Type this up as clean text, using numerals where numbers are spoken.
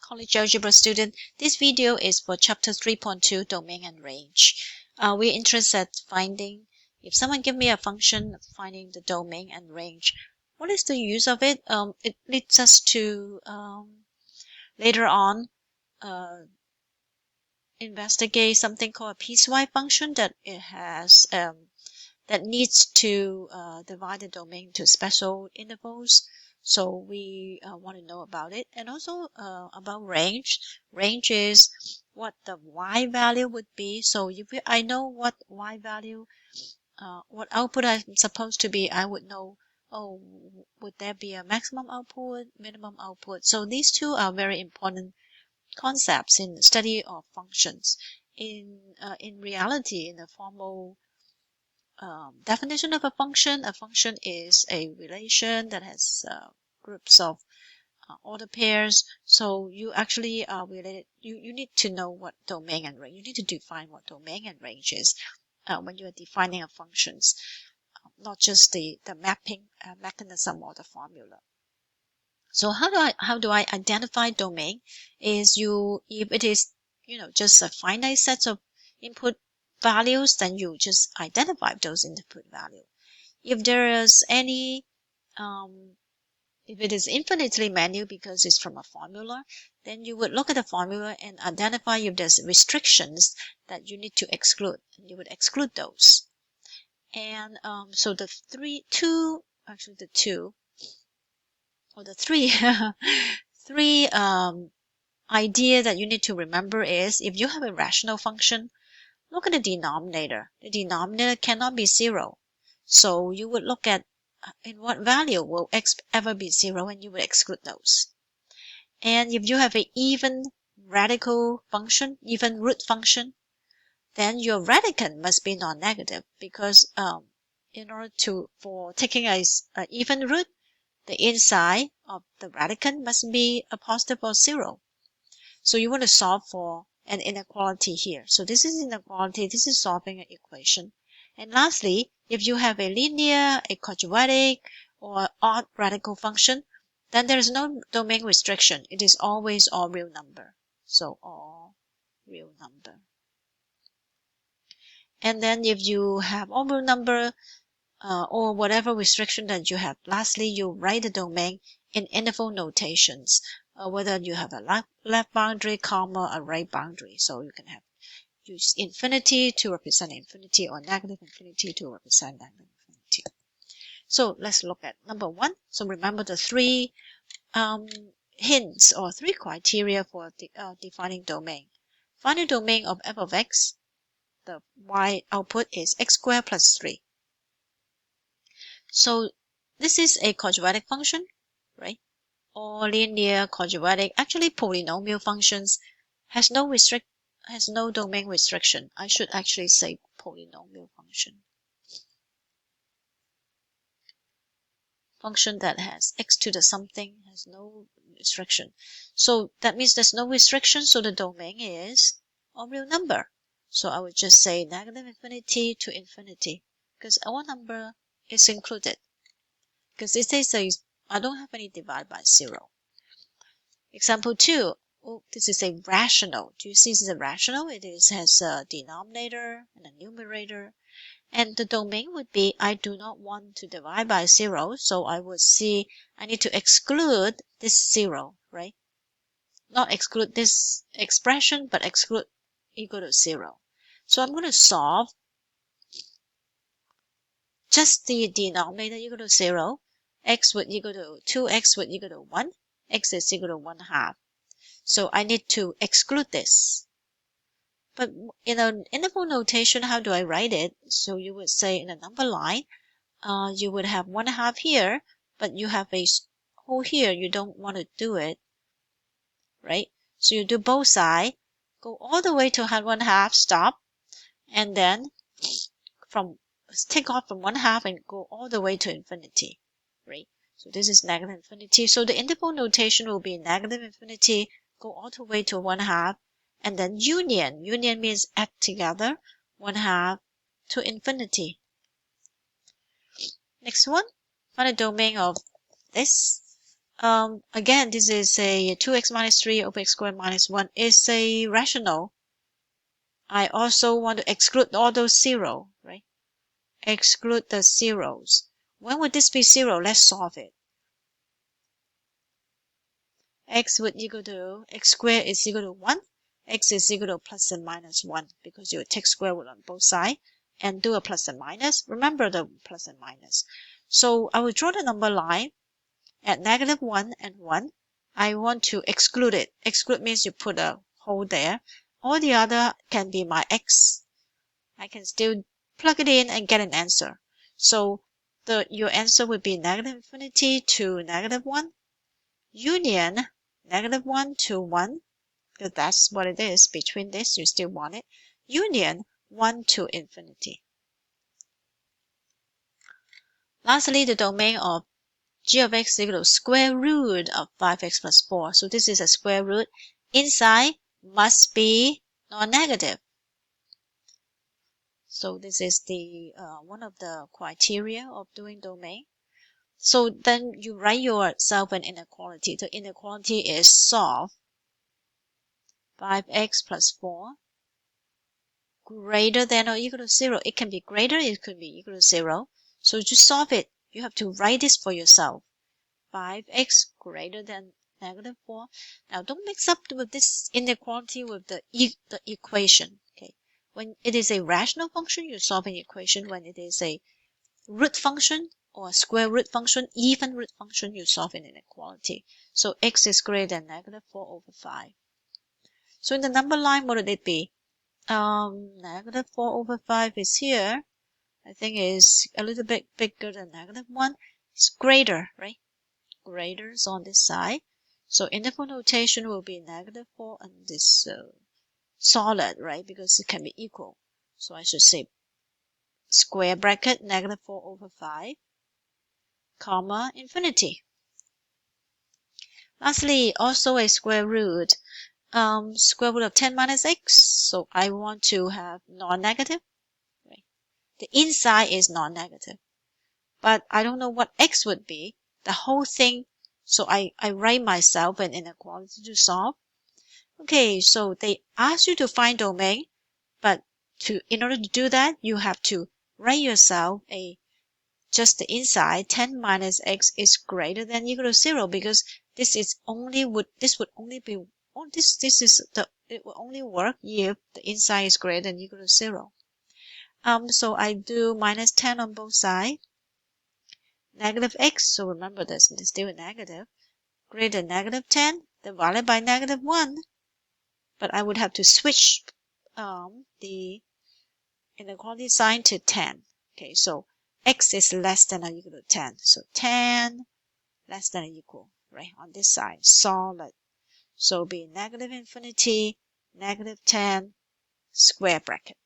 College Algebra student. This video is for Chapter 3.2, Domain and Range. We're interested in finding, if someone give me a function, finding the domain and range. What is the use of it? It leads us to later on investigate something called a piecewise function that it has that needs to divide the domain into special intervals. So we want to know about it, and also about range. Range is what the y value would be. So if I know what y value, what output I'm supposed to be, I would know, oh, would there be a maximum output, minimum output? So these two are very important concepts in the study of functions. In reality, in the formal definition of a function is a relation that has groups of order pairs. So you actually are related. You need to know what domain and range. You need to define what domain and range is when you are defining a functions, not just the mapping mechanism or the formula. So how do I identify domain? Is if it is just a finite set of input values, then you just identify those input value. If there is any if it is infinitely many because it's from a formula, then you would look at the formula and identify if there's restrictions that you need to exclude, and you would exclude those. And so the three idea that you need to remember is, if you have a rational function, look at the denominator. The denominator cannot be 0. So you would look at in what value will x ever be 0, and you would exclude those. And if you have an even radical function, even root function, then your radicand must be non-negative, because in order for taking an even root, the inside of the radicand must be a positive or 0. So you want to solve for an inequality here. So this is inequality. This is solving an equation. And lastly, if you have a linear, a quadratic, or odd radical function, then there is no domain restriction. It is always all real number. So all real number. And then if you have all real number, or whatever restriction that you have, lastly, you write the domain in interval notations, whether you have a left boundary, comma, a right boundary. So you can use infinity to represent infinity, or negative infinity to represent negative infinity. So let's look at number 1. So remember the 3 hints or 3 criteria for defining domain. Find the domain of f of x. The y output is x squared plus 3. So this is a quadratic function, right? Or linear, quadratic. Actually, polynomial functions has no domain restriction. I should actually say polynomial function. Function that has x to the something has no restriction. So that means there's no restriction, so the domain is a real number. So I would just say negative infinity to infinity, because all number is included. Because it says I don't have any divide by 0. Example 2. Oh, this is a rational. Do you see this is a rational? It has a denominator and a numerator. And the domain would be, I do not want to divide by 0. So I would see I need to exclude this 0, right? Not exclude this expression, but exclude equal to 0. So I'm going to solve just the denominator equal to 0. X would equal to 2x would equal to 1. X is equal to 1/2. So I need to exclude this. But in an interval notation, how do I write it? So you would say in a number line, you would have 1/2 here, but you have a whole here. You don't want to do it, right? So you do both sides, go all the way to 1/2, stop, and then take off from 1/2 and go all the way to infinity, right? So this is negative infinity. So the interval notation will be negative infinity, go all the way to 1/2, and then union. Union means add together 1/2 to infinity. Next one, find the domain of this. Again, this is a 2x minus 3 over x squared minus 1 is a rational. I also want to exclude all those 0, right? Exclude the zeros. When would this be 0? Let's solve it. X would equal to, x squared is equal to 1. X is equal to plus and minus 1 because you take square root on both sides and do a plus and minus. Remember the plus and minus. So I will draw the number line at negative 1 and 1. I want to exclude it. Exclude means you put a hole there. All the other can be my x. I can still plug it in and get an answer. So your answer would be negative infinity to negative 1. Union negative 1 to 1. Because that's what it is. Between this, you still want it. Union 1 to infinity. Lastly, the domain of g of x is equal to square root of 5x plus 4. So this is a square root. Inside must be non-negative. So this is the one of the criteria of doing domain. So then you write yourself an inequality. The inequality is solve 5x plus 4 greater than or equal to 0. It can be greater, it could be equal to 0. So to solve it, you have to write this for yourself. 5x greater than negative 4. Now don't mix up with this inequality with the equation. Okay, when it is a rational function, you solve an equation. When it is a root function or a square root function, even root function, you solve an inequality. So x is greater than negative 4 over 5. So in the number line, what would it be? Negative 4 over 5 is here. I think is a little bit bigger than negative 1. It's greater, right? Greater is on this side. So interval notation will be negative 4 and this solid, right? Because it can be equal. So I should say square bracket negative 4 over 5, comma, infinity. Lastly, also a square root. Square root of 10 minus x. So I want to have non-negative. Right? The inside is non-negative. But I don't know what x would be. The whole thing. So I write myself an inequality to solve. Okay, so they ask you to find domain. But in order to do that, you have to write yourself just the inside. 10 minus x is greater than equal to 0 because this would only be it will only work if the inside is greater than equal to 0. So I do minus 10 on both sides. Negative x, so remember this is still a negative. Greater than negative 10 divided by negative 1. But I would have to switch the inequality sign to 10. Okay, so x is less than or equal to 10. So 10 less than or equal, right, on this side, solid. So be negative infinity, negative 10, square bracket.